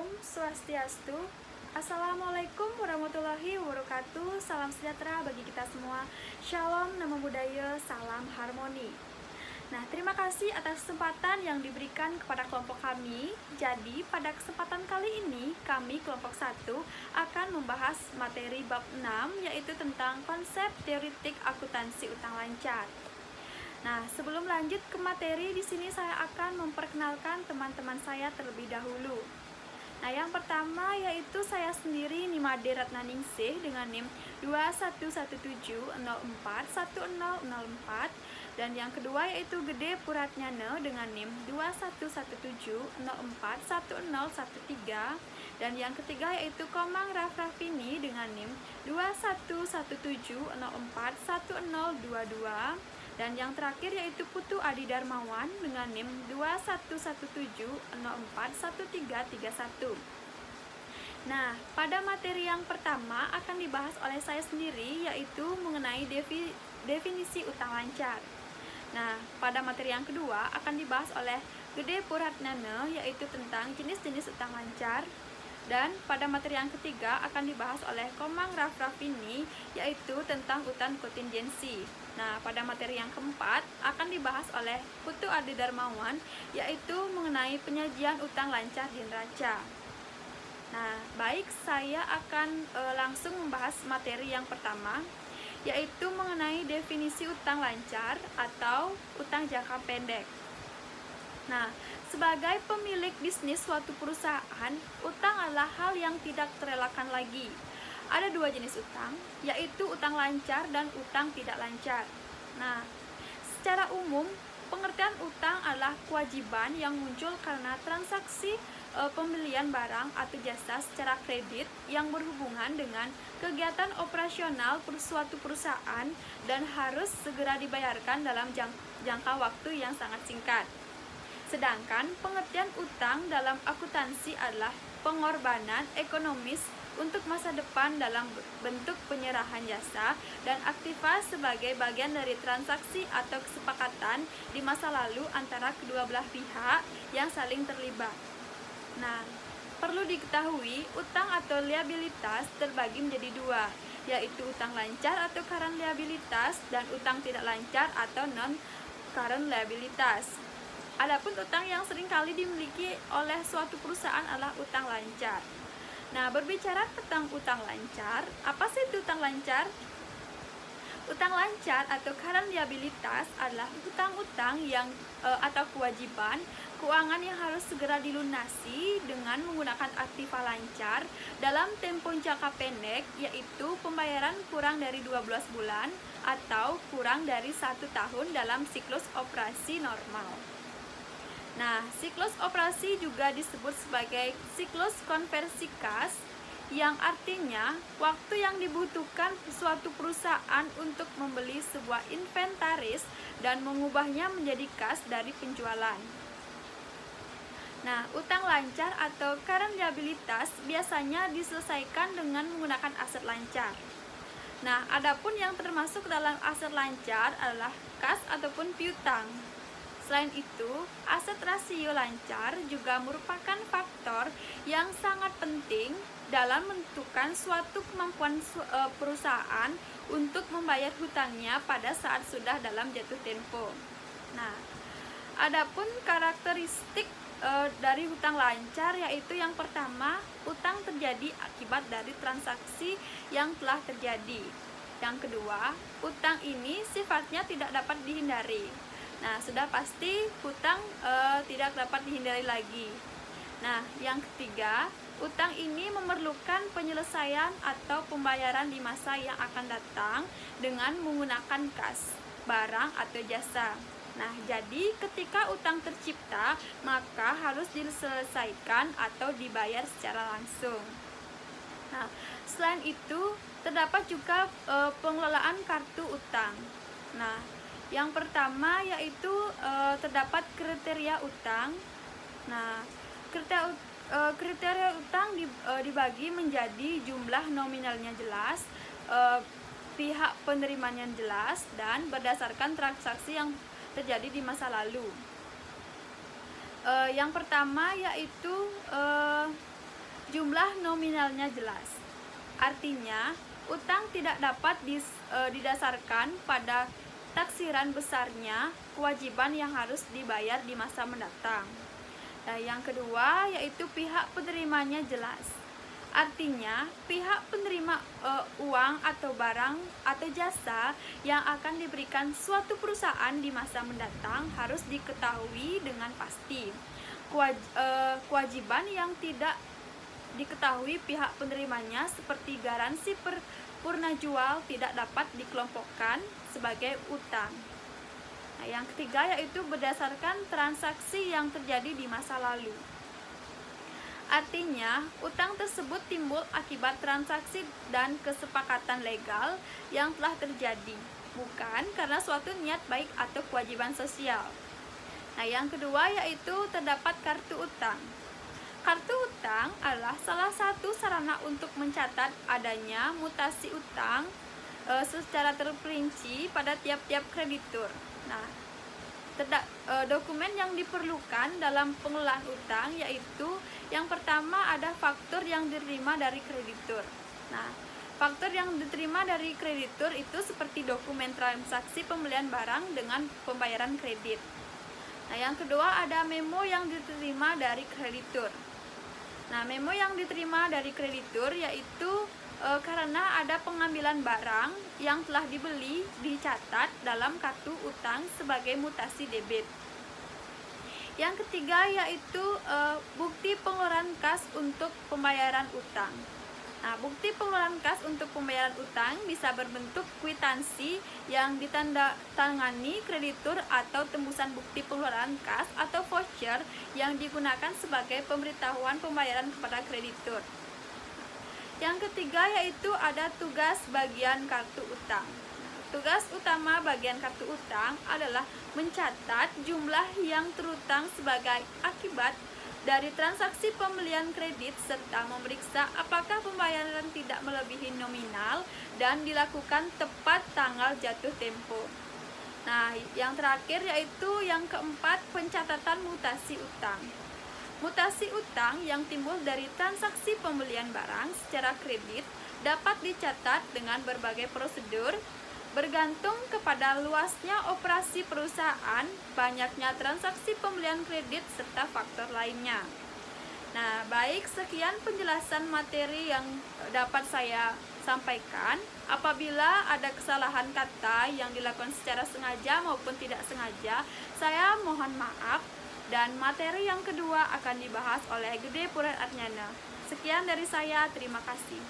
Om Swastiastu. Assalamualaikum warahmatullahi wabarakatuh. Salam sejahtera bagi kita semua. Shalom, Namo Buddhaya, salam harmoni. Nah, terima kasih atas kesempatan yang diberikan kepada kelompok kami. Jadi, pada kesempatan kali ini, kami kelompok 1 akan membahas materi bab 6, yaitu tentang konsep teoretik akuntansi utang lancar. Nah, sebelum lanjut ke materi, di sini saya akan memperkenalkan teman-teman saya terlebih dahulu. Nah, yang pertama yaitu saya sendiri Nimade Ratnaningsih dengan NIM 2117041004, dan yang kedua yaitu Gede Puratnyana dengan NIM 2117041013, dan yang ketiga yaitu Komang Rafrafini dengan NIM 2117041022, dan yang terakhir yaitu Putu Adi Darmawan dengan NIM 2117041331. Nah, pada materi yang pertama akan dibahas oleh saya sendiri, yaitu mengenai definisi utang lancar. Nah, pada materi yang kedua akan dibahas oleh Gede Puratnana, yaitu tentang jenis-jenis utang lancar. Dan pada materi yang ketiga akan dibahas oleh Komang Rafrafini, yaitu tentang utang kontingensi. Nah, pada materi yang keempat akan dibahas oleh Putu Adi Darmawan, yaitu mengenai penyajian utang lancar di neraca. Nah, baik, saya akan langsung membahas materi yang pertama, yaitu mengenai definisi utang lancar atau utang jangka pendek. Nah, sebagai pemilik bisnis suatu perusahaan, utang adalah hal yang tidak terelakkan lagi. Ada dua jenis utang, yaitu utang lancar dan utang tidak lancar. Nah, secara umum, pengertian utang adalah kewajiban yang muncul karena transaksi pembelian barang atau jasa secara kredit yang berhubungan dengan kegiatan operasional suatu perusahaan dan harus segera dibayarkan dalam jangka waktu yang sangat singkat. Sedangkan pengertian utang dalam akuntansi adalah pengorbanan ekonomis untuk masa depan dalam bentuk penyerahan jasa dan aktiva sebagai bagian dari transaksi atau kesepakatan di masa lalu antara kedua belah pihak yang saling terlibat. Nah, perlu diketahui utang atau liabilitas terbagi menjadi dua, yaitu utang lancar atau current liabilitas dan utang tidak lancar atau non-current liabilitas. Adapun utang yang seringkali dimiliki oleh suatu perusahaan adalah utang lancar. Nah, berbicara tentang utang lancar, apa sih itu utang lancar? Utang lancar atau current liabilitas adalah utang-utang yang atau kewajiban keuangan yang harus segera dilunasi dengan menggunakan aktiva lancar dalam tempo jangka pendek, yaitu pembayaran kurang dari 12 bulan atau kurang dari 1 tahun dalam siklus operasi normal. Nah, siklus operasi juga disebut sebagai siklus konversi kas, yang artinya waktu yang dibutuhkan suatu perusahaan untuk membeli sebuah inventaris dan mengubahnya menjadi kas dari penjualan. Nah, utang lancar atau current liabilitas biasanya diselesaikan dengan menggunakan aset lancar. Nah, adapun yang termasuk dalam aset lancar adalah kas ataupun piutang. Selain itu, aset rasio lancar juga merupakan faktor yang sangat penting dalam menentukan suatu kemampuan perusahaan untuk membayar hutangnya pada saat sudah dalam jatuh tempo. Nah, adapun karakteristik dari hutang lancar yaitu yang pertama, hutang terjadi akibat dari transaksi yang telah terjadi. Yang kedua, hutang ini sifatnya tidak dapat dihindari. Nah, sudah pasti hutang tidak dapat dihindari lagi. Nah, yang ketiga, utang ini memerlukan penyelesaian atau pembayaran di masa yang akan datang dengan menggunakan kas, barang atau jasa. Nah, jadi ketika utang tercipta, maka harus diselesaikan atau dibayar secara langsung. Nah, selain itu, terdapat juga pengelolaan kartu utang. Nah, yang pertama yaitu terdapat kriteria utang. Nah, kriteria utang dibagi menjadi jumlah nominalnya jelas, pihak penerimanya jelas, dan berdasarkan transaksi yang terjadi di masa lalu. Yang pertama yaitu jumlah nominalnya jelas. Artinya, utang tidak dapat didasarkan pada taksiran besarnya kewajiban yang harus dibayar di masa mendatang. Nah, yang kedua yaitu pihak penerimanya jelas. Artinya, pihak penerima uang atau barang atau jasa yang akan diberikan suatu perusahaan di masa mendatang harus diketahui dengan pasti. Kewajiban yang tidak diketahui pihak penerimanya seperti garansi purna jual tidak dapat dikelompokkan sebagai utang. Nah, yang ketiga yaitu berdasarkan transaksi yang terjadi di masa lalu. Artinya, utang tersebut timbul akibat transaksi dan kesepakatan legal yang telah terjadi, bukan karena suatu niat baik atau kewajiban sosial. Nah, yang kedua yaitu terdapat kartu utang. Kartu utang adalah salah satu sarana untuk mencatat adanya mutasi utang secara terperinci pada tiap-tiap kreditur. Nah, dokumen yang diperlukan dalam pengelolaan utang yaitu yang pertama ada faktur yang diterima dari kreditur. Nah, faktur yang diterima dari kreditur itu seperti dokumen transaksi pembelian barang dengan pembayaran kredit. Nah, yang kedua ada memo yang diterima dari kreditur. Nah, memo yang diterima dari kreditur yaitu karena ada pengambilan barang yang telah dibeli dicatat dalam kartu utang sebagai mutasi debit. Yang ketiga yaitu bukti pengeluaran kas untuk pembayaran utang. Nah, bukti pengeluaran kas untuk pembayaran utang bisa berbentuk kwitansi yang ditandatangani kreditur atau tembusan bukti pengeluaran kas atau voucher yang digunakan sebagai pemberitahuan pembayaran kepada kreditur. Yang ketiga yaitu ada tugas bagian kartu utang. Tugas utama bagian kartu utang adalah mencatat jumlah yang terutang sebagai akibat dari transaksi pembelian kredit serta memeriksa apakah pembayaran tidak melebihi nominal dan dilakukan tepat tanggal jatuh tempo. Nah, yang terakhir yaitu yang keempat pencatatan mutasi utang. Mutasi utang yang timbul dari transaksi pembelian barang secara kredit dapat dicatat dengan berbagai prosedur bergantung kepada luasnya operasi perusahaan, banyaknya transaksi pembelian kredit, serta faktor lainnya. Nah, baik, sekian penjelasan materi yang dapat saya sampaikan. Apabila ada kesalahan kata yang dilakukan secara sengaja maupun tidak sengaja, saya mohon maaf. Dan materi yang kedua akan dibahas oleh Gede Purarnyana. Sekian dari saya, terima kasih.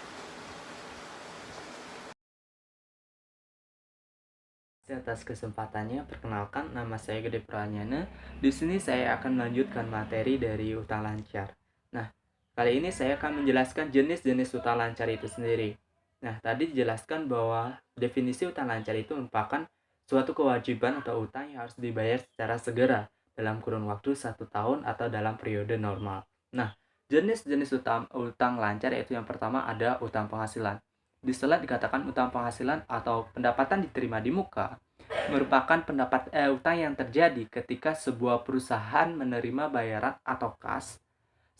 Atas kesempatannya, perkenalkan nama saya Gede Purarnyana. Di sini saya akan melanjutkan materi dari utang lancar. Nah, kali ini saya akan menjelaskan jenis-jenis utang lancar itu sendiri. Nah, tadi dijelaskan bahwa definisi utang lancar itu merupakan suatu kewajiban atau utang yang harus dibayar secara segera dalam kurun waktu 1 tahun atau dalam periode normal. Nah, jenis-jenis utang lancar yaitu yang pertama ada utang penghasilan. Di slide dikatakan utang penghasilan atau pendapatan diterima di muka merupakan utang yang terjadi ketika sebuah perusahaan menerima bayaran atau kas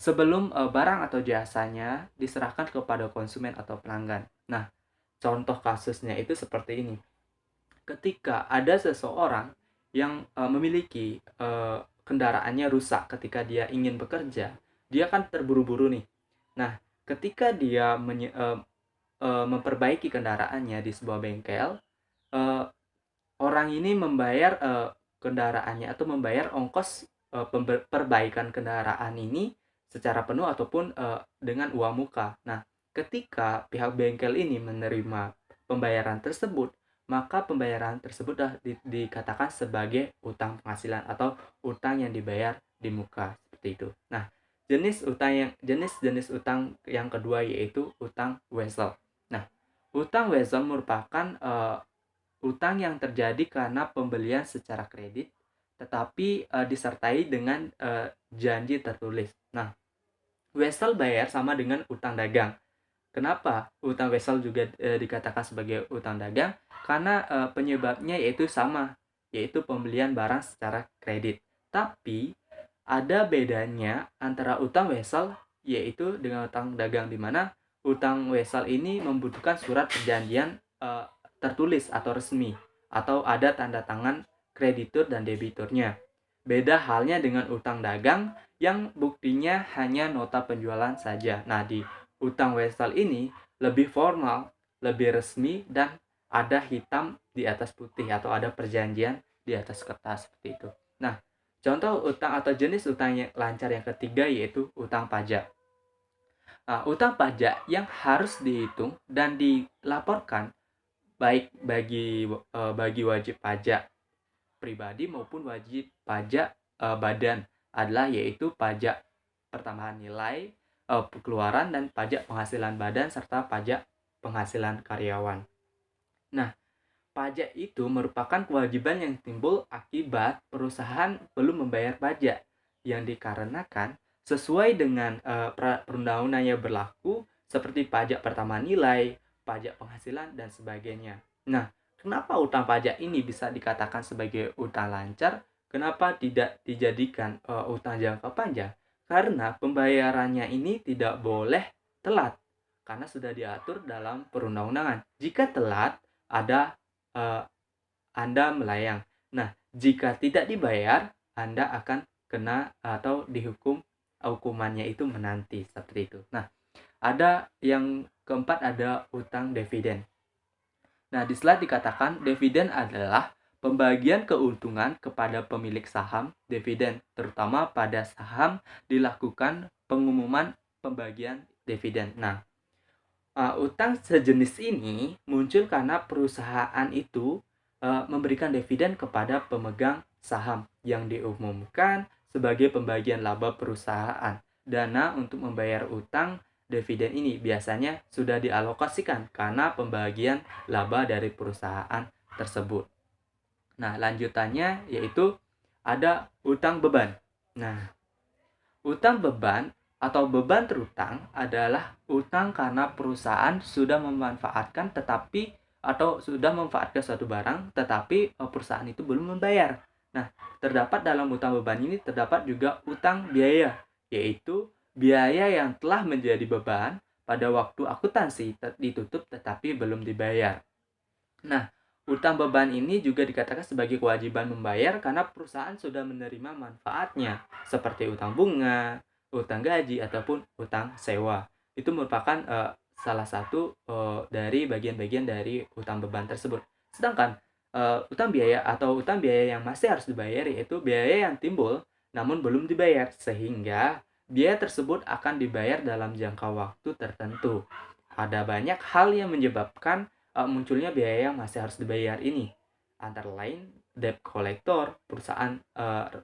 sebelum barang atau jasanya diserahkan kepada konsumen atau pelanggan. Nah, contoh kasusnya itu seperti ini. Ketika ada seseorang yang memiliki kendaraannya rusak ketika dia ingin bekerja, dia kan terburu-buru nih. Nah, ketika dia memperbaiki kendaraannya di sebuah bengkel, orang ini membayar kendaraannya atau membayar ongkos perbaikan kendaraan ini secara penuh ataupun dengan uang muka. Nah, ketika pihak bengkel ini menerima pembayaran tersebut, maka pembayaran tersebut dikatakan sebagai utang penghasilan atau utang yang dibayar di muka, seperti itu. Nah, jenis utang yang kedua yaitu utang wesel. Nah, utang wesel merupakan utang yang terjadi karena pembelian secara kredit tetapi disertai dengan janji tertulis. Nah, wesel bayar sama dengan utang dagang. Kenapa utang wesel juga dikatakan sebagai utang dagang? Karena penyebabnya yaitu sama, yaitu pembelian barang secara kredit. Tapi ada bedanya antara utang wesel yaitu dengan utang dagang, di mana utang wesel ini membutuhkan surat perjanjian tertulis atau resmi, atau ada tanda tangan kreditur dan debiturnya. Beda halnya dengan utang dagang yang buktinya hanya nota penjualan saja. Nah, di utang wesel ini lebih formal, lebih resmi, dan ada hitam di atas putih atau ada perjanjian di atas kertas seperti itu. Nah, contoh utang atau jenis utang yang lancar yang ketiga yaitu utang pajak. Nah, utang pajak yang harus dihitung dan dilaporkan baik bagi wajib pajak pribadi maupun wajib pajak badan adalah yaitu pajak pertambahan nilai, pengeluaran, dan pajak penghasilan badan serta pajak penghasilan karyawan. Nah, pajak itu merupakan kewajiban yang timbul akibat perusahaan belum membayar pajak yang dikarenakan sesuai dengan perundang-undang yang berlaku seperti pajak pertama nilai, pajak penghasilan, dan sebagainya. Nah, kenapa utang pajak ini bisa dikatakan sebagai utang lancar? Kenapa tidak dijadikan utang jangka panjang? Karena pembayarannya ini tidak boleh telat karena sudah diatur dalam perundang-undangan. Jika telat, ada Anda melayang. Nah, jika tidak dibayar, Anda akan kena atau dihukum, hukumannya itu menanti seperti itu. Nah, ada yang keempat, ada utang dividen. Nah, di slide dikatakan dividen adalah pembagian keuntungan kepada pemilik saham dividen, terutama pada saham dilakukan pengumuman pembagian dividen. Nah, utang sejenis ini muncul karena perusahaan itu memberikan dividen kepada pemegang saham yang diumumkan sebagai pembagian laba perusahaan. Dana untuk membayar utang dividen ini biasanya sudah dialokasikan karena pembagian laba dari perusahaan tersebut. Nah, lanjutannya yaitu ada utang beban. Nah, utang beban atau beban terutang adalah utang karena perusahaan sudah memanfaatkan atau sudah memanfaatkan suatu barang tetapi perusahaan itu belum membayar. Nah, terdapat dalam utang beban ini terdapat juga utang biaya, yaitu biaya yang telah menjadi beban pada waktu akuntansi ditutup tetapi belum dibayar. Nah, utang beban ini juga dikatakan sebagai kewajiban membayar karena perusahaan sudah menerima manfaatnya, seperti utang bunga, utang gaji, ataupun utang sewa. Itu merupakan salah satu dari bagian-bagian dari utang beban tersebut. Sedangkan utang biaya atau utang biaya yang masih harus dibayar yaitu biaya yang timbul namun belum dibayar, sehingga biaya tersebut akan dibayar dalam jangka waktu tertentu. Ada banyak hal yang menyebabkan munculnya biaya yang masih harus dibayar ini, antara lain debt collector, perusahaan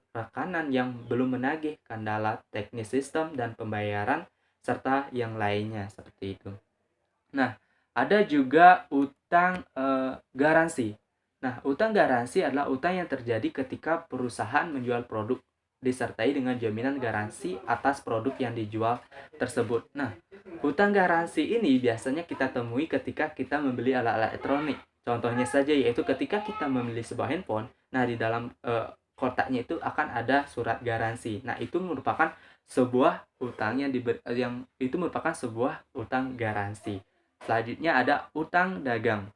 rekanan yang belum menagih, kendala teknis sistem dan pembayaran, serta yang lainnya seperti itu. Nah, ada juga utang garansi. Nah, utang garansi adalah utang yang terjadi ketika perusahaan menjual produk disertai dengan jaminan garansi atas produk yang dijual tersebut. Nah, utang garansi ini biasanya kita temui ketika kita membeli alat-alat elektronik. Contohnya saja yaitu ketika kita membeli sebuah handphone, nah di dalam kotaknya itu akan ada surat garansi. Nah, itu merupakan sebuah utang yang itu merupakan sebuah utang garansi. Selanjutnya ada utang dagang.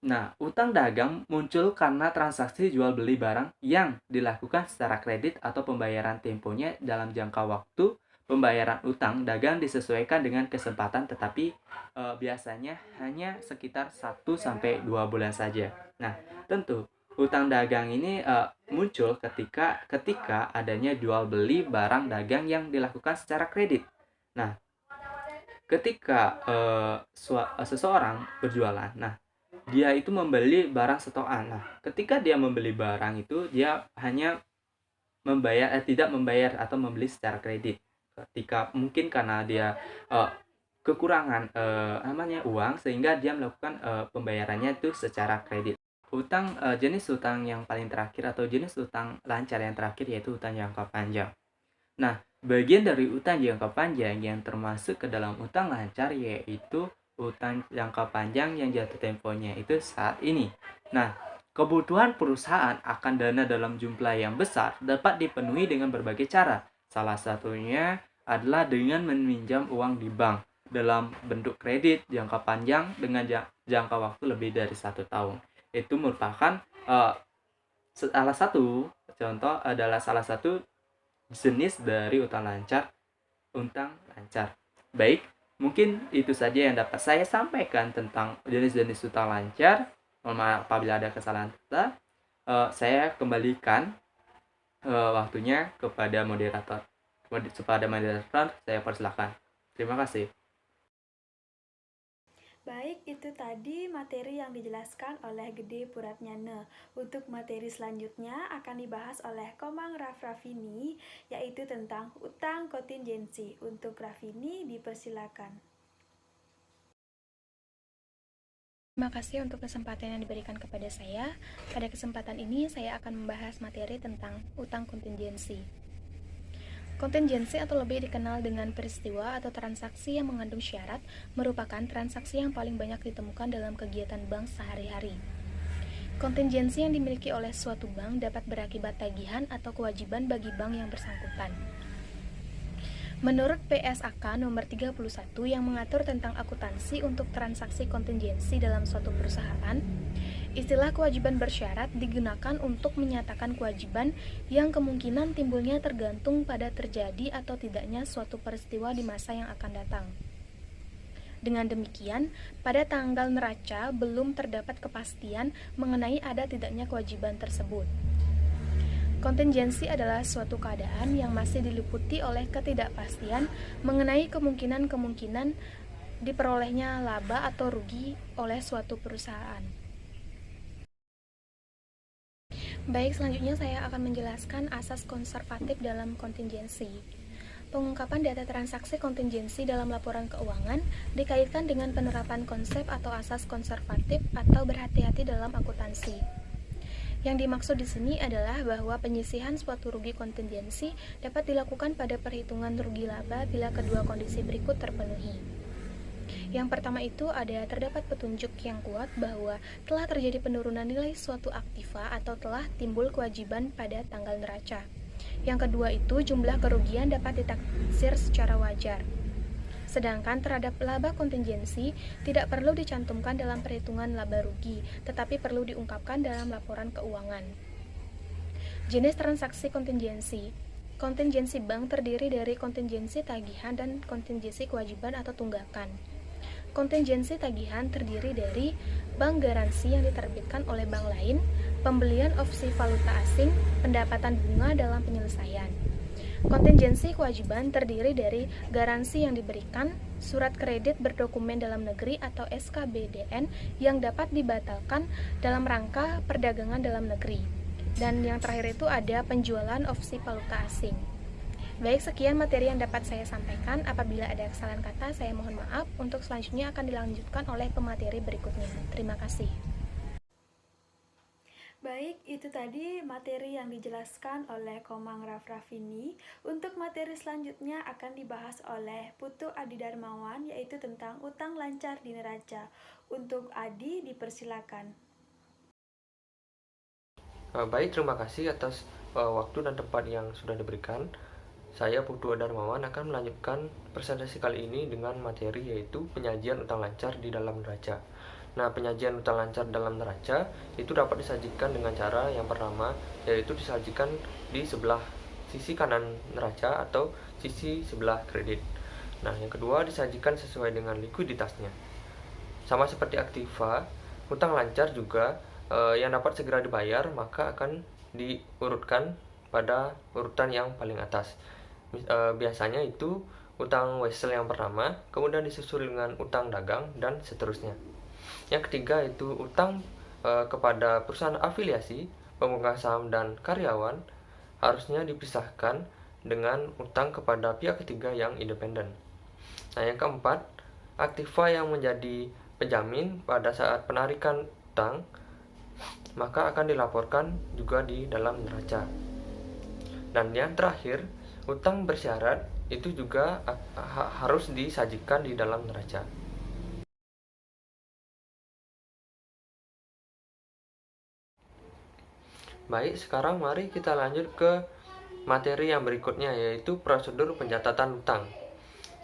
Nah, utang dagang muncul karena transaksi jual beli barang yang dilakukan secara kredit atau pembayaran temponya dalam jangka waktu. Pembayaran utang dagang disesuaikan dengan kesempatan tetapi biasanya hanya sekitar 1-2 bulan saja. Nah, tentu utang dagang ini muncul ketika adanya jual beli barang dagang yang dilakukan secara kredit. Nah, ketika seseorang berjualan, nah dia itu membeli barang setokan. Nah, ketika dia membeli barang itu dia hanya tidak membayar atau membeli secara kredit. Ketika mungkin karena dia kekurangan uang sehingga dia melakukan pembayarannya itu secara kredit. Jenis utang yang paling terakhir atau jenis utang lancar yang terakhir yaitu utang jangka panjang. Nah, bagian dari utang jangka panjang yang termasuk ke dalam utang lancar yaitu utang jangka panjang yang jatuh temponya itu saat ini. Nah, kebutuhan perusahaan akan dana dalam jumlah yang besar dapat dipenuhi dengan berbagai cara. Salah satunya adalah dengan meminjam uang di bank dalam bentuk kredit jangka panjang dengan jangka waktu lebih dari 1 tahun. Itu merupakan salah satu jenis dari utang lancar. Baik, mungkin itu saja yang dapat saya sampaikan tentang jenis-jenis utang lancar. Mohon maaf apabila ada kesalahan kata. Saya kembalikan waktunya kepada moderator. Saya persilakan. Terima kasih. Baik, itu tadi materi yang dijelaskan oleh Gede Puratnyana. Untuk materi selanjutnya akan dibahas oleh Komang Rafrafini, yaitu tentang utang kontingensi. Untuk Rafini, dipersilakan. Terima kasih untuk kesempatan yang diberikan kepada saya. Pada kesempatan ini, saya akan membahas materi tentang utang kontingensi. Kontingensi atau lebih dikenal dengan peristiwa atau transaksi yang mengandung syarat merupakan transaksi yang paling banyak ditemukan dalam kegiatan bank sehari-hari. Kontingensi yang dimiliki oleh suatu bank dapat berakibat tagihan atau kewajiban bagi bank yang bersangkutan. Menurut PSAK nomor 31 yang mengatur tentang akuntansi untuk transaksi kontingensi dalam suatu perusahaan, istilah kewajiban bersyarat digunakan untuk menyatakan kewajiban yang kemungkinan timbulnya tergantung pada terjadi atau tidaknya suatu peristiwa di masa yang akan datang. Dengan demikian, pada tanggal neraca belum terdapat kepastian mengenai ada tidaknya kewajiban tersebut. Kontingensi adalah suatu keadaan yang masih diliputi oleh ketidakpastian mengenai kemungkinan-kemungkinan diperolehnya laba atau rugi oleh suatu perusahaan. Baik, selanjutnya saya akan menjelaskan asas konservatif dalam kontingensi. Pengungkapan data transaksi kontingensi dalam laporan keuangan dikaitkan dengan penerapan konsep atau asas konservatif atau berhati-hati dalam akuntansi. Yang dimaksud di sini adalah bahwa penyisihan suatu rugi kontingensi dapat dilakukan pada perhitungan rugi laba bila kedua kondisi berikut terpenuhi. Yang pertama itu terdapat petunjuk yang kuat bahwa telah terjadi penurunan nilai suatu aktiva atau telah timbul kewajiban pada tanggal neraca. Yang kedua itu jumlah kerugian dapat ditaksir secara wajar. Sedangkan terhadap laba kontingensi tidak perlu dicantumkan dalam perhitungan laba rugi, tetapi perlu diungkapkan dalam laporan keuangan. Jenis transaksi kontingensi. Kontingensi bank terdiri dari kontingensi tagihan dan kontingensi kewajiban atau tunggakan. Kontingensi tagihan terdiri dari bank garansi yang diterbitkan oleh bank lain, pembelian opsi valuta asing, pendapatan bunga dalam penyelesaian. Kontingensi kewajiban terdiri dari garansi yang diberikan, surat kredit berdokumen dalam negeri atau SKBDN yang dapat dibatalkan dalam rangka perdagangan dalam negeri. Dan yang terakhir itu ada penjualan opsi valuta asing. Baik, sekian materi yang dapat saya sampaikan. Apabila ada kesalahan kata, saya mohon maaf. Untuk selanjutnya akan dilanjutkan oleh pemateri berikutnya. Terima kasih. Baik, itu tadi materi yang dijelaskan oleh Komang Rafrafini. Untuk materi selanjutnya akan dibahas oleh Putu Adi Darmawan, yaitu tentang utang lancar di neraca. Untuk Adi, dipersilakan. Baik, terima kasih atas waktu dan tempat yang sudah diberikan. Saya Putu Darmawan akan melanjutkan presentasi kali ini dengan materi yaitu penyajian utang lancar di dalam neraca. Nah, penyajian utang lancar dalam neraca itu dapat disajikan dengan cara yang pertama, yaitu disajikan di sebelah sisi kanan neraca atau sisi sebelah kredit. Nah, yang kedua disajikan sesuai dengan likuiditasnya. Sama seperti aktiva, utang lancar juga yang dapat segera dibayar maka akan diurutkan pada urutan yang paling atas. Biasanya itu utang wesel yang pertama, kemudian disusul dengan utang dagang dan seterusnya. Yang ketiga itu utang kepada perusahaan afiliasi, pemegang saham dan karyawan harusnya dipisahkan dengan utang kepada pihak ketiga yang independen. Nah, yang keempat, aktiva yang menjadi penjamin pada saat penarikan utang maka akan dilaporkan juga di dalam neraca. Dan yang terakhir, utang bersyarat itu juga harus disajikan di dalam neraca. Baik, sekarang mari kita lanjut ke materi yang berikutnya, yaitu prosedur pencatatan utang.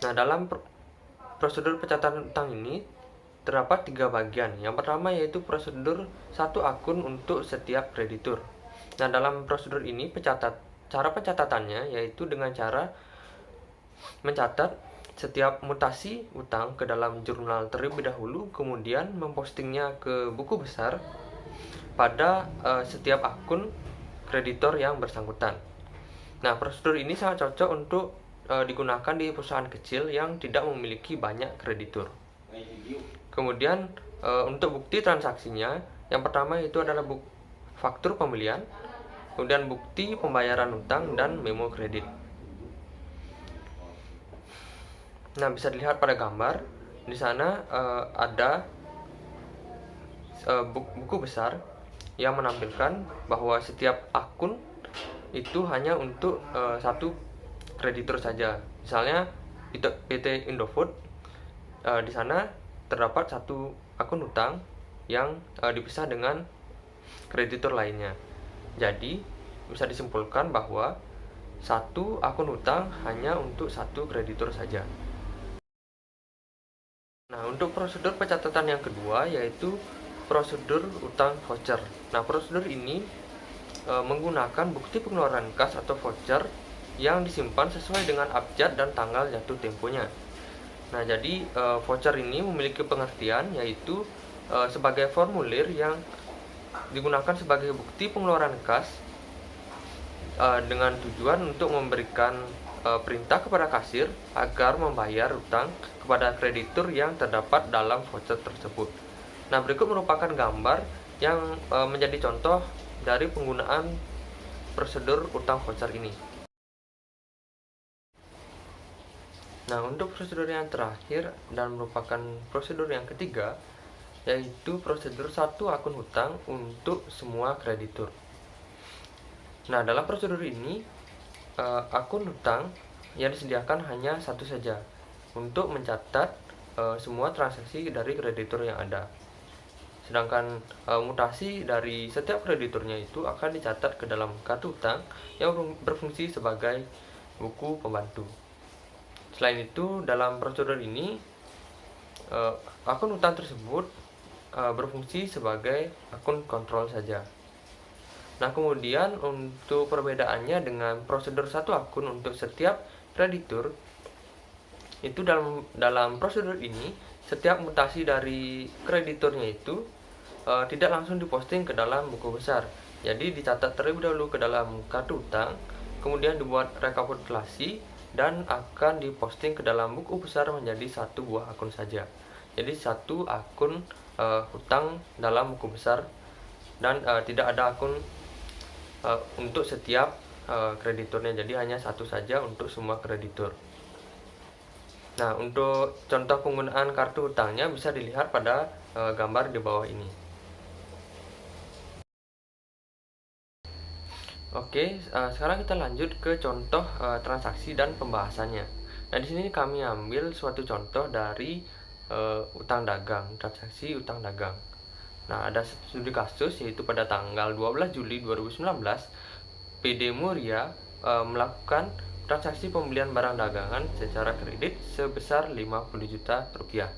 Nah, dalam prosedur pencatatan utang ini terdapat 3 bagian. Yang pertama yaitu prosedur satu akun untuk setiap kreditur. Nah, dalam prosedur ini cara pencatatannya yaitu dengan cara mencatat setiap mutasi utang ke dalam jurnal terlebih dahulu, kemudian mempostingnya ke buku besar pada setiap akun kreditor yang bersangkutan. Nah, prosedur ini sangat cocok untuk digunakan di perusahaan kecil yang tidak memiliki banyak kreditur. Kemudian untuk bukti transaksinya, yang pertama itu adalah faktur pembelian, kemudian bukti pembayaran utang dan memo kredit. Nah, bisa dilihat pada gambar di sana ada buku besar yang menampilkan bahwa setiap akun itu hanya untuk satu kreditur saja. Misalnya PT Indofood, di sana terdapat satu akun utang yang dipisah dengan kreditur lainnya. Jadi bisa disimpulkan bahwa satu akun utang hanya untuk satu kreditur saja. Nah, untuk prosedur pencatatan yang kedua yaitu prosedur utang voucher. Nah, prosedur ini menggunakan bukti pengeluaran kas atau voucher yang disimpan sesuai dengan abjad dan tanggal jatuh temponya. Nah, jadi voucher ini memiliki pengertian yaitu sebagai formulir yang digunakan sebagai bukti pengeluaran kas dengan tujuan untuk memberikan perintah kepada kasir agar membayar utang kepada kreditur yang terdapat dalam voucher tersebut. Nah, berikut merupakan gambar yang menjadi contoh dari penggunaan prosedur utang voucher ini. Nah, untuk prosedur yang terakhir dan merupakan prosedur yang ketiga yaitu prosedur satu akun hutang untuk semua kreditur. Nah, dalam prosedur ini akun hutang yang disediakan hanya satu saja untuk mencatat semua transaksi dari kreditur yang ada. Sedangkan mutasi dari setiap krediturnya itu akan dicatat ke dalam kartu hutang yang berfungsi sebagai buku pembantu. Selain itu, dalam prosedur ini akun hutang tersebut berfungsi sebagai akun kontrol saja. Nah, kemudian untuk perbedaannya dengan prosedur satu akun untuk setiap kreditur, itu dalam prosedur ini setiap mutasi dari krediturnya itu tidak langsung diposting ke dalam buku besar. Jadi dicatat terlebih dahulu ke dalam kartu utang, kemudian dibuat rekapitulasi dan akan diposting ke dalam buku besar menjadi satu buah akun saja. Jadi satu akun hutang dalam buku besar dan tidak ada akun untuk setiap krediturnya, jadi hanya satu saja untuk semua kreditur. Nah, untuk contoh penggunaan kartu hutangnya bisa dilihat pada gambar di bawah ini. Oke, sekarang kita lanjut ke contoh transaksi dan pembahasannya. Nah, di sini kami ambil suatu contoh dari utang dagang, transaksi utang dagang. Nah, ada studi kasus yaitu pada tanggal 12 Juli 2019, PD Muria melakukan transaksi pembelian barang dagangan secara kredit sebesar 50 juta rupiah.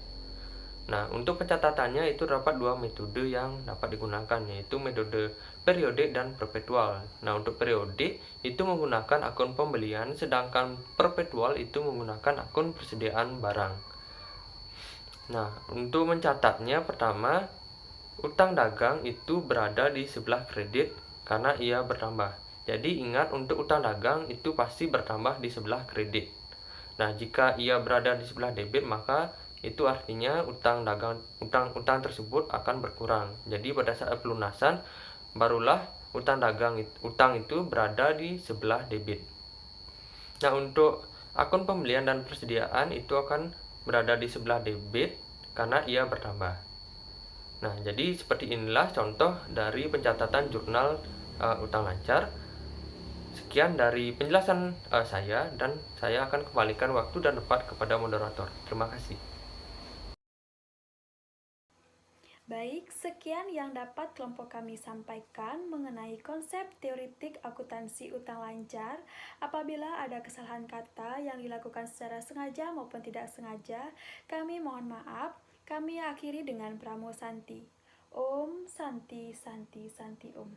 Nah, untuk pencatatannya itu terdapat dua metode yang dapat digunakan, yaitu metode periode dan perpetual. Nah, untuk periode itu menggunakan akun pembelian, sedangkan perpetual itu menggunakan akun persediaan barang. Nah, untuk mencatatnya pertama, utang dagang itu berada di sebelah kredit karena ia bertambah. Jadi ingat, untuk utang dagang itu pasti bertambah di sebelah kredit. Nah, jika ia berada di sebelah debit, maka itu artinya utang tersebut akan berkurang. Jadi pada saat pelunasan barulah utang itu berada di sebelah debit. Nah, untuk akun pembelian dan persediaan itu akan berada di sebelah debit karena ia bertambah. Nah, jadi seperti inilah contoh dari pencatatan jurnal utang lancar. Sekian dari penjelasan saya, dan saya akan kembalikan waktu dan tempat kepada moderator. Terima kasih. Baik, sekian yang dapat kelompok kami sampaikan mengenai konsep teoretik akuntansi utang lancar. Apabila ada kesalahan kata yang dilakukan secara sengaja maupun tidak sengaja, kami mohon maaf. Kami akhiri dengan Pramo Santi. Om Santi Santi Santi Om.